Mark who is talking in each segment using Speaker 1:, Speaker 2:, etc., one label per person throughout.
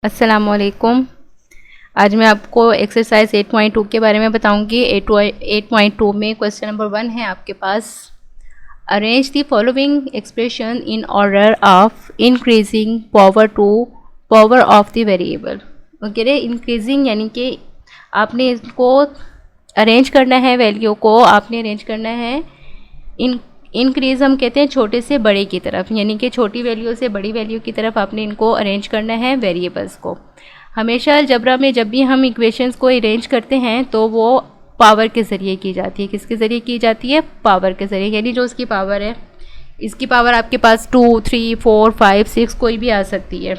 Speaker 1: अस्सलामुअलैकुम। आज मैं आपको एक्सरसाइज 8.2 के बारे में बताऊंगी। 8.2 में क्वेश्चन नंबर 1 है आपके पास। Arrange the following expression in order of increasing power to power of the variable. Okay, increasing यानी कि आपने इसको अरेंज करना है, वैल्यू को आपने अरेंज करना है। इंक्रीज हम कहते हैं छोटे से बड़े की तरफ, यानी कि छोटी वैल्यू से बड़ी वैल्यू की तरफ आपने इनको अरेंज करना है वेरिएबल्स को। हमेशा अलजेब्रा में जब भी हम इक्वेशंस को अरेंज करते हैं तो वो पावर के ज़रिए की जाती है। किसके ज़रिए की जाती है? पावर के ज़रिए, यानी जो उसकी पावर है, इसकी पावर आपके पास 2, 3, 4, 5, 6 कोई भी आ सकती है।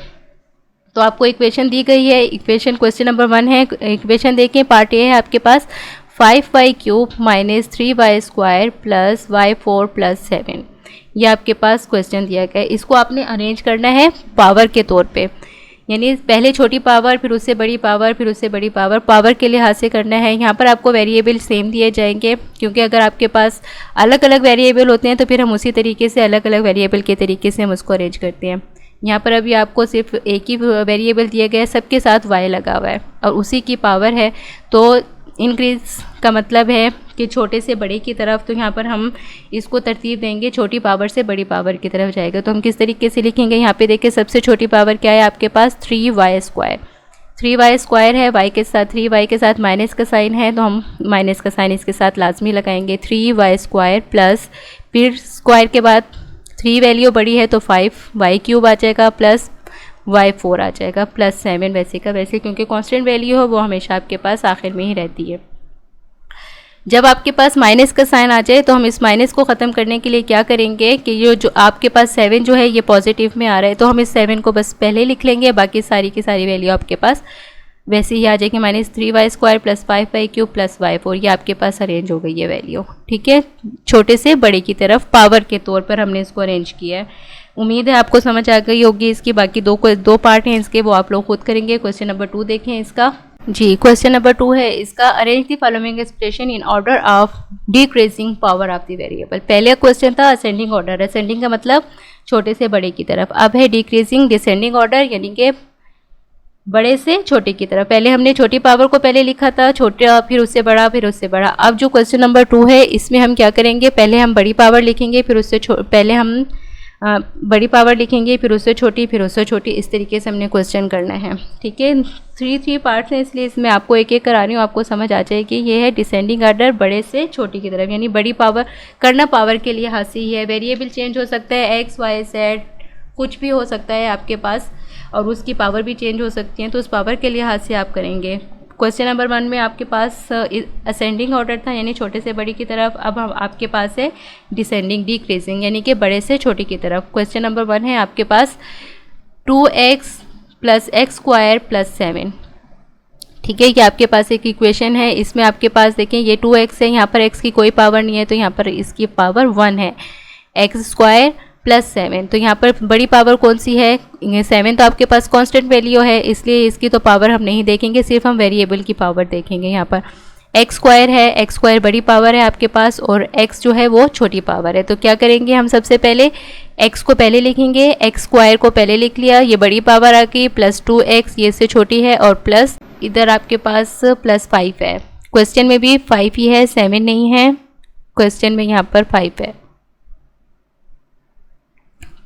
Speaker 1: तो आपको इक्वेशन दी गई है, इक्वेशन क्वेश्चन नंबर 1 है। इक्वेशन देखें, पार्ट ए है आपके पास 5y³ minus 3y square plus y4 plus 7। ये आपके पास क्वेश्चन दिया गया है। इसको आपने अरेंज करना है पावर के तौर पे, यानी पहले छोटी पावर, फिर उससे बड़ी पावर, फिर उससे बड़ी पावर, पावर के लिहाज से करना है। यहाँ पर आपको वेरिएबल सेम दिए जाएंगे, क्योंकि अगर आपके पास अलग अलग वेरिएबल होते हैं तो फिर हम उसी तरीके से अलग अलग वेरिएबल के तरीके से हम उसको अरेंज करते हैं। यहाँ पर अभी आपको सिर्फ एक ही वेरिएबल दिया गया है, सबके साथ y लगा हुआ है और उसी की पावर है। तो इंक्रीज का मतलब है कि छोटे से बड़े की तरफ, तो यहाँ पर हम इसको तरतीब देंगे, छोटी पावर से बड़ी पावर की तरफ जाएगा। तो हम किस तरीके से लिखेंगे? यहाँ पे देखिए, सबसे छोटी पावर क्या है आपके पास? 3y square. 3y स्क्वायर है, y के साथ 3y के साथ माइनस का साइन है, तो हम माइनस का साइन इसके साथ लाजमी लगाएंगे। 3y स्क्वायर प्लस, फिर स्क्वायर के बाद 3 वैल्यू बड़ी है तो 5y³ आ जाएगा, प्लस y4 आ जाएगा, प्लस 7 वैसे का वैसे, क्योंकि कांस्टेंट वैल्यू है वो हमेशा आपके पास आखिर में ही रहती है। जब आपके पास माइनस का साइन आ जाए तो हम इस माइनस को ख़त्म करने के लिए क्या करेंगे कि ये जो आपके पास 7 जो है ये पॉजिटिव में आ रहा है, तो हम इस 7 को बस पहले लिख लेंगे, बाकी सारी की सारी वैल्यू आपके पास वैसे ही आ जाएगी। Minus 3y square plus 5y³ plus y4, ये आपके पास अरेंज हो गई है वैल्यू। ठीक है, छोटे से बड़े की तरफ पावर के तौर पर हमने इसको अरेंज किया है। उम्मीद है आपको समझ आ गई होगी। इसकी बाकी दो पार्ट हैं इसके, वो आप लोग खुद करेंगे। क्वेश्चन नंबर 2 देखें इसका। जी, क्वेश्चन नंबर 2 है इसका, arrange the following expression in order of decreasing power of the variable. पहले क्वेश्चन था असेंडिंग ऑर्डर, असेंडिंग का मतलब छोटे से बड़े की तरफ। अब है डिक्रीजिंग, डिसेंडिंग ऑर्डर, यानी कि बड़े से छोटे की तरफ। पहले हमने छोटी पावर को पहले लिखा था, छोटा, फिर उससे बड़ा, फिर उससे बड़ा। अब जो क्वेश्चन नंबर 2 है इसमें हम क्या करेंगे? पहले हम बड़ी पावर लिखेंगे, फिर उससे पहले हम बड़ी पावर लिखेंगे, फिर उससे छोटी, फिर उससे छोटी। इस तरीके से हमने क्वेश्चन करना है। ठीक है, 3 पार्ट्स हैं, इसलिए इसमें आपको एक एक करा रही हूँ, आपको समझ आ जाएगी। ये है डिसेंडिंग ऑर्डर, बड़े से छोटी की तरफ, यानी बड़ी पावर करना पावर के लिए हाथ से ही है। वेरिएबल चेंज हो सकता है, x, y, z कुछ भी हो सकता है आपके पास, और उसकी पावर भी चेंज हो सकती है, तो उस पावर के लिए हाथ से आप करेंगे। क्वेश्चन नंबर 1 में आपके पास असेंडिंग ऑर्डर था, यानी छोटे से बड़ी की तरफ। अब हम आपके पास है डिसेंडिंग, डिक्रीजिंग, यानी कि बड़े से छोटी की तरफ। क्वेश्चन नंबर 1 है आपके पास 2x plus x square plus 7। ठीक है, ये आपके पास एक इक्वेशन है। इसमें आपके पास देखें ये 2x है, यहाँ पर x की कोई पावर नहीं है, तो यहाँ पर इसकी पावर 1 है। x स्क्वायर प्लस 7, तो यहाँ पर बड़ी पावर कौन सी है? 7 तो आपके पास कांस्टेंट वैल्यू है, इसलिए इसकी तो पावर हम नहीं देखेंगे, सिर्फ हम वेरिएबल की पावर देखेंगे। यहाँ पर x स्क्वायर है, x स्क्वायर बड़ी पावर है आपके पास, और x जो है वो छोटी पावर है। तो क्या करेंगे हम? सबसे पहले x को पहले लिखेंगे, x स्क्वायर को पहले लिख लिया, ये बड़ी पावर आ गई, प्लस 2x ये से छोटी है, और प्लस इधर आपके पास प्लस 5 है। क्वेश्चन में भी 5 ही है, 7 नहीं है, क्वेश्चन में यहाँ पर 5 है।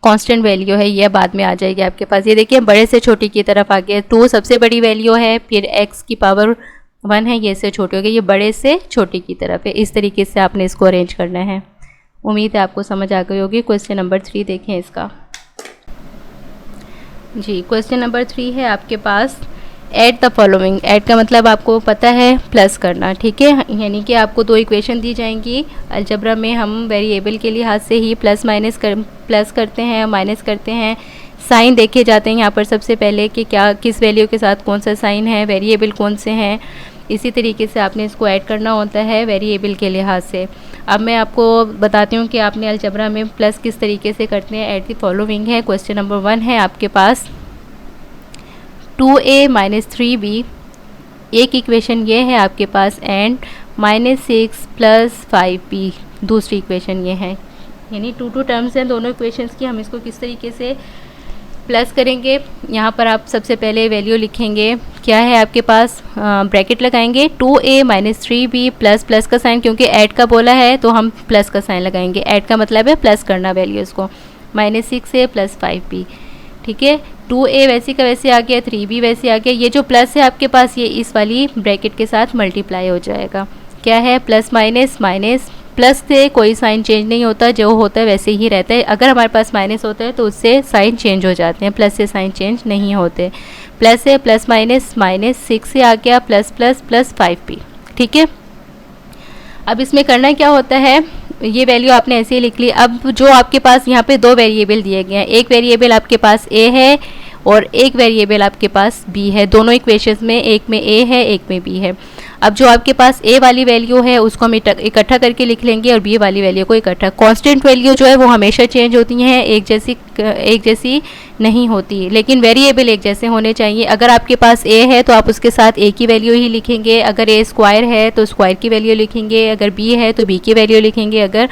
Speaker 1: कांस्टेंट वैल्यू है, ये बाद में आ जाएगी आपके पास। ये देखिए बड़े से छोटी की तरफ आ गया, 2 सबसे बड़ी वैल्यू है, फिर x की पावर 1 है, ये से छोटी हो गई, ये बड़े से छोटी की तरफ है। इस तरीके से आपने इसको अरेंज करना है। उम्मीद है आपको समझ आ गई होगी। क्वेश्चन नंबर 3 देखें इसका। जी, क्वेश्चन नंबर 3 है आपके पास, ऐड द फॉलोइंग। ऐड का मतलब आपको पता है प्लस करना। ठीक है, यानी कि आपको 2 इक्वेशन दी जाएंगी। अलजेब्रा में हम वेरिएबल के लिहाज से ही प्लस करते हैं, माइनस करते हैं, साइन देखे जाते हैं यहाँ पर सबसे पहले कि क्या किस वैल्यू के साथ कौन सा साइन है, वेरिएबल कौन से हैं। इसी तरीके से आपने इसको ऐड करना होता है वेरिएबल के लिहाज से। अब मैं आपको बताती हूँ कि आपने अलजेब्रा में प्लस किस तरीके से करते हैं। ऐड द फॉलोइंग है, क्वेश्चन नंबर 1 है आपके पास 2a माइनस 3b, एक इक्वेशन ये है आपके पास, एंड -6 प्लस 5b दूसरी इक्वेशन ये है। यानी 2 टर्म्स हैं दोनों इक्वेशंस की। हम इसको किस तरीके से प्लस करेंगे। यहाँ पर आप सबसे पहले वैल्यू लिखेंगे, क्या है आपके पास, ब्रैकेट लगाएंगे 2a minus 3b plus plus का साइन, क्योंकि ऐड का बोला है तो हम प्लस का साइन लगाएंगे। ऐड का मतलब है प्लस करना वैल्यूज़ को। माइनस 6a प्लस 5b, ठीक है। 2a वैसे का वैसे आ गया, 3b वैसे आ गया। ये जो प्लस है आपके पास ये इस वाली ब्रैकेट के साथ मल्टीप्लाई हो जाएगा। क्या है, प्लस माइनस माइनस, प्लस से कोई साइन चेंज नहीं होता, जो होता है वैसे ही रहता है। अगर हमारे पास माइनस होता है तो उससे साइन चेंज हो जाते हैं, प्लस से साइन चेंज नहीं होते। प्लस है, प्लस माइनस माइनस 6 से आ गया प्लस प्लस प्लस 5p, ठीक है। अब इसमें करना क्या होता है, ये वैल्यू आपने ऐसे ही लिख ली। अब जो आपके पास यहाँ पे दो वेरिएबल दिए गए हैं, एक वेरिएबल आपके पास a है और एक वेरिएबल आपके पास b है। दोनों इक्वेशंस में एक में a है एक में b है। अब जो आपके पास a वाली वैल्यू है उसको हम इकट्ठा करके लिख लेंगे और b वाली वैल्यू को इकट्ठा। कांस्टेंट वैल्यू जो है वो हमेशा चेंज होती हैं, एक जैसी नहीं होती, लेकिन वेरिएबल एक जैसे होने चाहिए। अगर आपके पास a है तो आप उसके साथ a की वैल्यू ही लिखेंगे, अगर a स्क्वायर है तो स्क्वायर की वैल्यू लिखेंगे, अगर b है तो b की वैल्यू लिखेंगे, अगर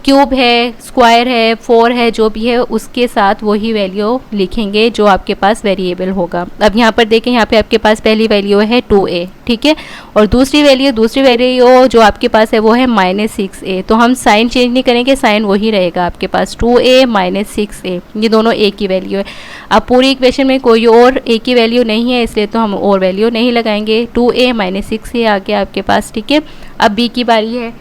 Speaker 1: क्यूब है, स्क्वायर है, 4 है, जो भी है उसके साथ वही वैल्यू लिखेंगे जो आपके पास वेरिएबल होगा। अब यहाँ पर देखें, यहाँ पे आपके पास पहली वैल्यू है 2a, ठीक है, और दूसरी वैल्यू जो आपके पास है वो है माइनस 6a। तो हम साइन चेंज नहीं करेंगे, साइन वही रहेगा आपके पास, 2a माइनस 6a, ये दोनों a की वैल्यू है। अब पूरी इक्वेशन में कोई और a की वैल्यू नहीं है, इसलिए तो हम और वैल्यू नहीं लगाएंगे। 2a माइनस 6a आ गया आपके पास, ठीक है। अब b की बारी है,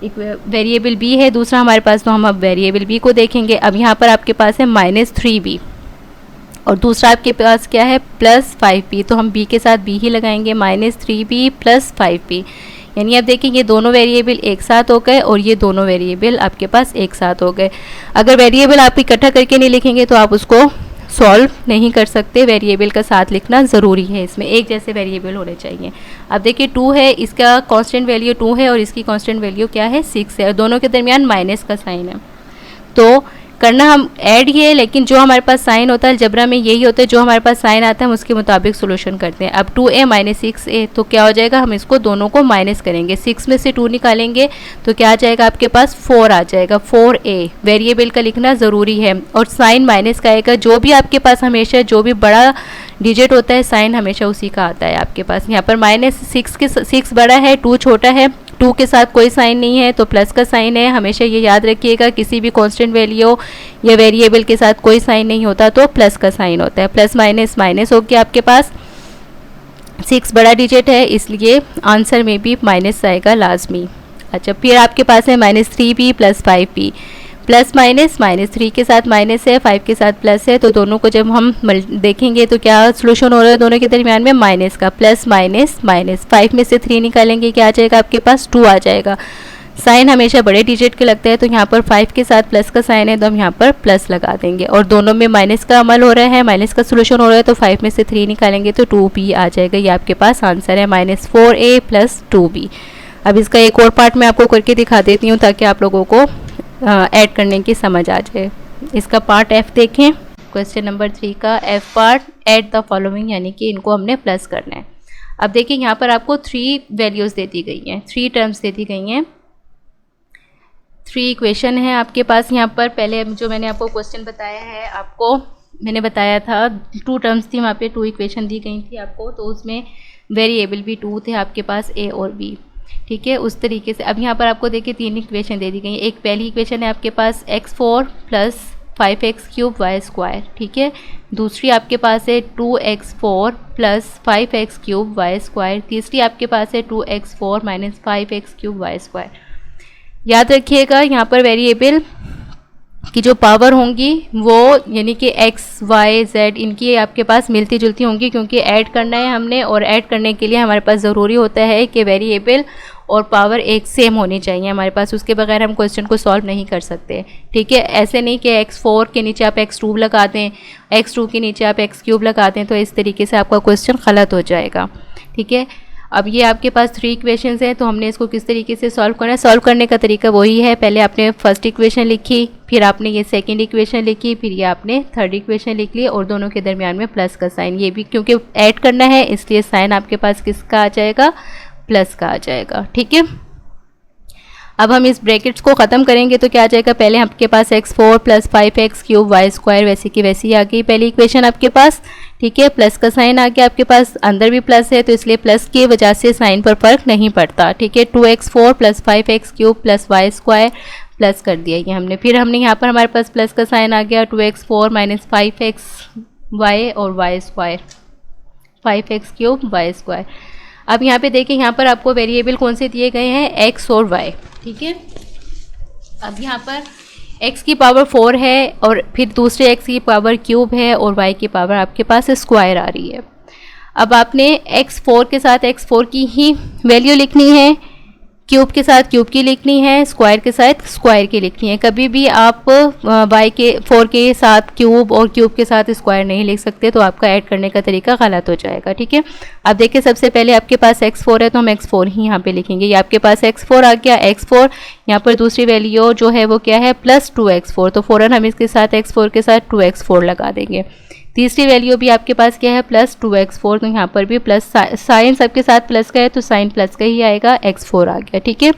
Speaker 1: एक वेरिएबल b है दूसरा हमारे पास, तो हम अब वेरिएबल b को देखेंगे। अब यहाँ पर आपके पास है माइनस 3b और दूसरा आपके पास क्या है, प्लस 5b, तो हम b के साथ b ही लगाएंगे, माइनस 3b प्लस 5b। यानी अब देखिए ये दोनों वेरिएबल एक साथ हो गए और ये दोनों वेरिएबल आपके पास एक साथ हो गए। अगर वेरिएबल आप इकट्ठा करके नहीं लिखेंगे तो आप उसको सॉल्व नहीं कर सकते, वेरिएबल का साथ लिखना ज़रूरी है, इसमें एक जैसे वेरिएबल होने चाहिए। अब देखिए 2 है, इसका कांस्टेंट वैल्यू 2 है और इसकी कांस्टेंट वैल्यू क्या है, 6 है, और दोनों के दरमियान माइनस का साइन है। तो करना हम ऐड ही है, लेकिन जो हमारे पास साइन होता है अलजेब्रा में यही होता है, जो हमारे पास साइन आता है हम उसके मुताबिक सोल्यूशन करते हैं। अब 2a माइनस 6a, तो क्या हो जाएगा, हम इसको दोनों को माइनस करेंगे, 6 में से 2 निकालेंगे तो क्या आ जाएगा आपके पास, 4 आ जाएगा। 4a वेरिएबल का लिखना ज़रूरी है और साइन माइनस का आएगा। जो भी आपके पास हमेशा जो भी बड़ा डिजिट होता है साइन हमेशा उसी का आता है आपके पास। यहाँ पर माइनस 6 बड़ा है, 2 छोटा है, 2 के साथ कोई साइन नहीं है तो प्लस का साइन है। हमेशा ये याद रखिएगा, किसी भी कांस्टेंट वैल्यू या वेरिएबल के साथ कोई साइन नहीं होता तो प्लस का साइन होता है। प्लस माइनस माइनस हो गया आपके पास, 6 बड़ा डिजिट है इसलिए आंसर में भी माइनस आएगा लाजमी। अच्छा, फिर आपके पास है minus 3b plus 5b, plus minus minus 3 के साथ माइनस है, 5 के साथ प्लस है, तो दोनों को जब हम देखेंगे तो क्या सोल्यूशन हो रहा है दोनों के दरमियान में, माइनस का। प्लस माइनस माइनस, 5 में से 3 निकालेंगे क्या आ जाएगा आपके पास, 2 आ जाएगा। साइन हमेशा बड़े डिजिट के लगता है तो यहाँ पर 5 के साथ प्लस का साइन है तो हम यहाँ पर प्लस लगा देंगे, और दोनों में माइनस का अमल हो रहा है, माइनस का सोल्यूशन हो रहा है, तो 5 में से 3 निकालेंगे तो 2b आ जाएगा। ये आपके पास आंसर है, माइनस 4a प्लस 2b। अब इसका एक और पार्ट मैं आपको करके दिखा देती हूँ ताकि आप लोगों को ऐड करने की समझ आ जाए। इसका पार्ट f देखें, क्वेश्चन नंबर 3 का f part, add the following, यानी कि इनको हमने प्लस करना है। अब देखिए यहाँ पर आपको 3 वैल्यूज़ दे दी गई हैं, 3 टर्म्स दे दी गई हैं, 3 इक्वेशन है आपके पास। यहाँ पर पहले जो मैंने आपको क्वेश्चन बताया है, आपको मैंने बताया था 2 टर्म्स थी वहाँ पे, 2 इक्वेशन दी गई थी आपको, तो उसमें वेरिएबल भी 2 थे आपके पास, a और b, ठीक है, उस तरीके से। अब यहाँ पर आपको देखिए 3 इक्वेशन दे दी गई हैं। एक पहली इक्वेशन है आपके पास x4 plus 5x³ y square, ठीक है। दूसरी आपके पास है 2x4 plus 5x³ y square. तीसरी आपके पास है 2x4 minus 5x³ y square. याद रखिएगा यहाँ पर वेरिएबल की जो पावर होंगी वो यानी कि x, y, z इनकी आपके पास मिलती जुलती होंगी, क्योंकि ऐड करना है हमने, और ऐड करने के लिए हमारे पास ज़रूरी होता है कि वेरिएबल और पावर एक सेम होनी चाहिए हमारे पास, उसके बगैर हम क्वेश्चन को सॉल्व नहीं कर सकते, ठीक है। ऐसे नहीं कि x4 के नीचे आप x2 लगा दें, x2 के नीचे आप x³ लगा दें, तो इस तरीके से आपका क्वेश्चन गलत हो जाएगा, ठीक है। अब ये आपके पास 3 इक्वेशंस हैं, तो हमने इसको किस तरीके से सॉल्व करना है। सॉल्व करने का तरीका वही है, पहले आपने फर्स्ट इक्वेशन लिखी, फिर आपने ये सेकंड इक्वेशन लिखी, फिर ये आपने थर्ड इक्वेशन लिख ली, और दोनों के दरमियान में प्लस का साइन, ये भी क्योंकि ऐड करना है इसलिए साइन आपके पास किसका आ जाएगा, प्लस का आ जाएगा, ठीक है। अब हम इस ब्रैकेट्स को ख़त्म करेंगे तो क्या आ जाएगा, पहले आपके पास x4 plus 5x cube y square वैसे की वैसी आ गई पहली इक्वेशन आपके पास, ठीक है। प्लस का साइन आ गया आपके पास, अंदर भी प्लस है तो इसलिए प्लस की वजह से साइन पर फर्क नहीं पड़ता, ठीक है। 2x4 plus 5x cube plus y square plus कर दिया ये हमने, फिर हमने यहाँ पर हमारे पास प्लस का साइन आ गया 2x4 माइनस 5x वाई और y square 5x cube y square. अब यहाँ पे देखें, यहाँ पर आपको वेरिएबल कौन से दिए गए हैं, x और y, ठीक है। अब यहाँ पर x की पावर 4 है और फिर दूसरे x की पावर क्यूब है और y की पावर आपके पास स्क्वायर आ रही है। अब आपने x4 के साथ x4 की ही वैल्यू लिखनी है, क्यूब के साथ क्यूब की लिखनी है, स्क्वायर के साथ स्क्वायर की लिखनी है। कभी भी आप y के 4 के साथ क्यूब और क्यूब के साथ स्क्वायर नहीं लिख सकते, तो आपका ऐड करने का तरीका गलत हो जाएगा, ठीक है। अब देखिए सबसे पहले आपके पास x4 है तो हम x4 ही यहाँ पे लिखेंगे। ये आपके पास x4 आ गया, x4 यहाँ पर दूसरी वैल्यू जो है वो क्या है, प्लस 2x4, तो फ़ौरन हम इसके साथ x4 के साथ 2x4 लगा देंगे। तीसरी वैल्यू भी आपके पास क्या है, प्लस 2x4, तो यहाँ पर भी प्लस, साइन सबके साथ प्लस का है तो साइन प्लस का ही आएगा, x4 आ गया, ठीक है।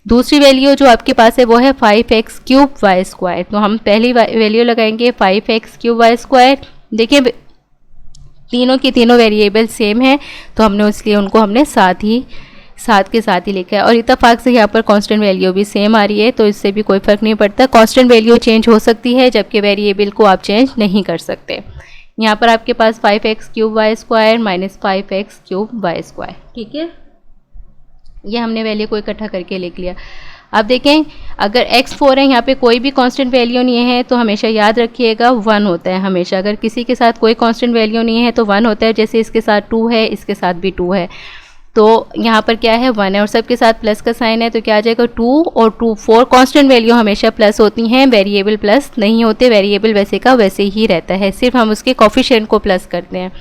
Speaker 1: दूसरी वैल्यू जो आपके पास है वो है 5x क्यूब वाई स्क्वायर, तो हम पहली वैल्यू लगाएंगे 5x क्यूब वाई स्क्वायर। देखिए तीनों की तीनों वेरिएबल सेम है तो हमने इसलिए उनको हमने साथ के साथ ही लिखा है, और इत्तेफाक से यहाँ पर कांस्टेंट वैल्यू भी सेम आ रही है तो इससे भी कोई फ़र्क नहीं पड़ता। कांस्टेंट वैल्यू चेंज हो सकती है जबकि वेरिएबल को आप चेंज नहीं कर सकते। यहाँ पर आपके पास 5x cube y square minus 5x cube y square, ठीक है। ये हमने वैल्यू को इकट्ठा करके लिख लिया। अब देखें अगर x4 है, यहाँ पे कोई भी कांस्टेंट वैल्यू नहीं है तो हमेशा याद रखिएगा 1 होता है हमेशा। अगर किसी के साथ कोई कांस्टेंट वैल्यू नहीं है तो 1 होता है, जैसे इसके साथ 2 है, इसके साथ भी 2 है, तो यहाँ पर क्या है 1 है और सबके साथ प्लस का साइन है तो क्या आ जाएगा 2 और 2 4 कांस्टेंट वैल्यू हमेशा प्लस होती हैं, वेरिएबल प्लस नहीं होते, वेरिएबल वैसे का वैसे ही रहता है, सिर्फ हम उसके कोफिशिएंट को प्लस करते हैं।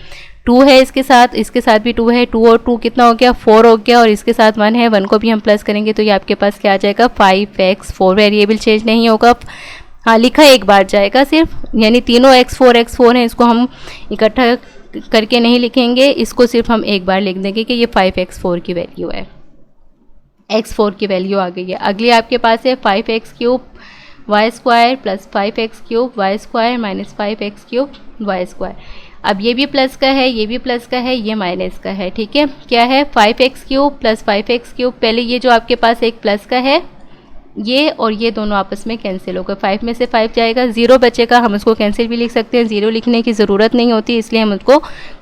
Speaker 1: 2 है इसके साथ भी 2 है, 2 और 2 कितना हो गया 4 हो गया, और इसके साथ 1 है, 1 को भी हम प्लस करेंगे तो ये आपके पास क्या आ जाएगा 5x4, वेरिएबल चेंज नहीं होगा, हाँ लिखा एक बार जाएगा सिर्फ, यानी तीनों x4 हैं, इसको हम इकट्ठा करके नहीं लिखेंगे, इसको सिर्फ हम एक बार लिख देंगे कि ये 5x4 की वैल्यू है, x4 की वैल्यू आ गई है। अगली आपके पास है 5x cube y square plus 5x cube y square minus 5x cube y square. अब ये भी प्लस का है, ये भी प्लस का है, ये माइनस का है, ठीक है। क्या है 5x cube plus 5x cube, पहले ये जो आपके पास एक प्लस का है ये और ये दोनों आपस में कैंसिल होगा, 5 में से 5 जाएगा, 0 बचेगा, हम उसको कैंसिल भी लिख सकते हैं, 0 लिखने की ज़रूरत नहीं होती इसलिए हम उसको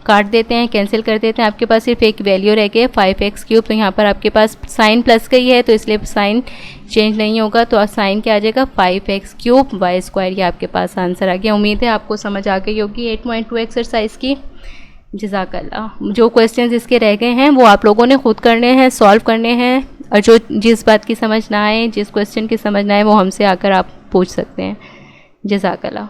Speaker 1: काट देते हैं, कैंसिल कर देते हैं। आपके पास सिर्फ एक वैल्यू रह गई 5x क्यूब, तो यहाँ पर आपके पास साइन प्लस का ही है तो इसलिए साइन चेंज नहीं होगा, तो साइन क्या आ जाएगा 5x क्यूब वाई स्क्वायर, ये आपके पास आंसर आ गया। उम्मीद है आपको समझ आ गई होगी 8.2 एक्सरसाइज की। जज़ाकल्लाह। जो क्वेश्चंस इसके रह गए हैं वो आप लोगों ने खुद करने हैं, सॉल्व करने हैं, और जिस बात की समझ ना आए, जिस क्वेश्चन की समझ ना आए वो हमसे आकर आप पूछ सकते हैं। जज़ाकल्लाह।